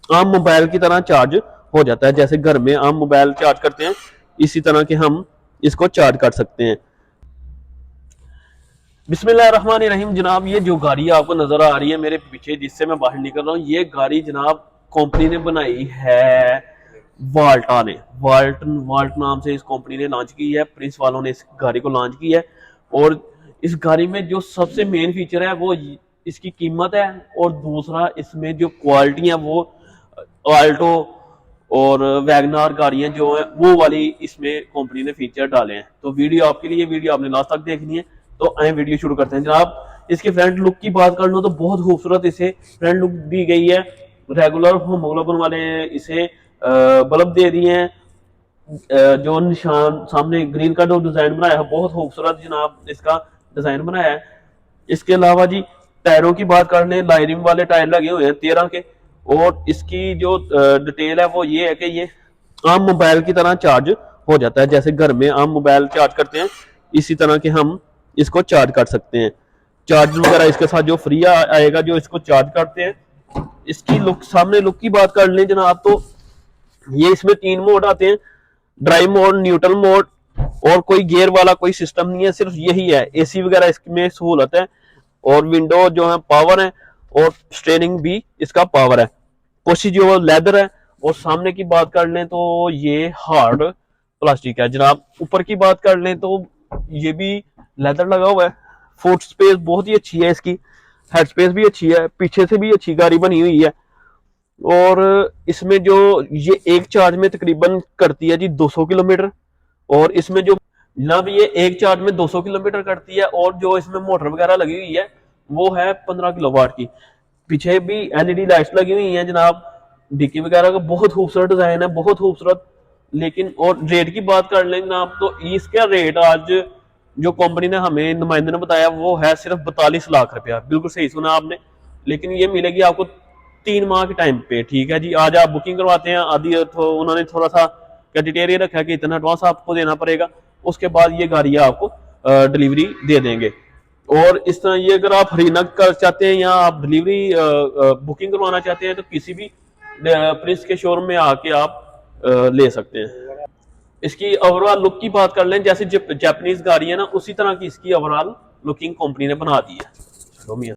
आम मोबाइल की तरह चार्ज हो जाता है। जैसे घर में आम मोबाइल चार्ज करते हैं, इसी तरह के हम इसको चार्ज कर सकते हैं। बिस्मिल्लाहिर्रहमानिर्रहीम। जनाब, ये जो गाड़ी आपको नजर आ रही है मेरे पीछे, जिससे मैं बाहर निकल रहा हूँ, ये गाड़ी जनाब कंपनी ने बनाई है, वाल्टा ने। वाल्ट नाम से इस कंपनी ने लॉन्च की है, प्रिंस वालों ने इस गाड़ी को लॉन्च की है। और इस गाड़ी में जो सबसे मेन फीचर है वो इसकी कीमत है, और दूसरा इसमें जो क्वालिटी है वो आल्टो और वैगनार गाड़ियां जो है वो वाली इसमें कंपनी ने फीचर डाले हैं। तो वीडियो आपके लिए, वीडियो आपने लास्ट तक देखनी है। तो आए वीडियो शुरू करते हैं। जनाब, इसके फ्रंट लुक की बात कर लो तो बहुत खूबसूरत इसे फ्रंट लुक दी गई है। रेगुलर होमोग्लोबन वाले इसे बल्ब दे दिए हैं। जो निशान सामने ग्रिल का जो डिजाइन बनाया है बहुत खूबसूरत जनाब इसका डिजाइन बनाया है। इसके अलावा जी टायरों की बात कर लें, लाइनिंग वाले टायर लगे हुए हैं 13 के। और इसकी जो डिटेल है वो ये है कि ये आम मोबाइल की तरह चार्ज हो जाता है। जैसे घर में आम मोबाइल चार्ज करते हैं, इसी तरह के हम इसको चार्ज कर सकते हैं। चार्जर वगैरह इसके साथ जो फ्री आएगा जो इसको चार्ज करते हैं। इसकी लुक, सामने लुक की बात कर लें जनाब, तो ये इसमें 3 मोड आते हैं, ड्राइव मोड, न्यूट्रल मोड, और कोई गियर वाला कोई सिस्टम नहीं है, सिर्फ यही है। एसी वगैरह इसमें सहूलत है, और विंडो जो है पावर है, और स्टेयरिंग भी इसका पावर है। कुछ जो लेदर है। और सामने की बात कर लें तो ये हार्ड प्लास्टिक है जनाब। ऊपर की बात कर लें तो ये भी लेदर लगा हुआ है। फुट स्पेस बहुत ही अच्छी है इसकी, हेड स्पेस भी अच्छी है, पीछे से भी अच्छी गाड़ी बनी हुई है। और इसमें जो ये एक चार्ज में तकरीबन करती है जी 200 किलोमीटर। और इसमें जो जनाब ये एक चार्ज में 200 किलोमीटर करती है। और जो इसमें मोटर वगैरह लगी हुई है वो है 15 किलोवाट की। पीछे भी एलईडी लाइट्स लगी हुई हैं जनाब। डिक्की वगैरह का बहुत खूबसूरत डिजाइन है, बहुत खूबसूरत। लेकिन और रेट की बात कर लें जनाब, तो इसका रेट आज जो कंपनी ने हमें नुमाइंदे ने बताया वो है सिर्फ 42 लाख रुपया। बिल्कुल सही सुना आपने। लेकिन ये मिलेगी आपको 3 माह के टाइम पे। ठीक है जी, आज आप बुकिंग करवाते हैं, आदि तो उन्होंने थोड़ा सा क्राइटेरिया रखा है कि इतना एडवांस आपको देना पड़ेगा, उसके बाद ये गाड़ियां आपको डिलीवरी दे देंगे। और इस तरह ये अगर आप हरियाणा कर चाहते हैं या आप डिलीवरी बुकिंग करवाना चाहते हैं तो किसी भी प्रिंस के शोरूम में आके आप ले सकते हैं। इसकी ओवरऑल लुक की बात कर लें, जैसे जापानीज गाड़ी है ना, उसी तरह की इसकी ओवरऑल लुकिंग कंपनी ने बना दी है। चलो मियां।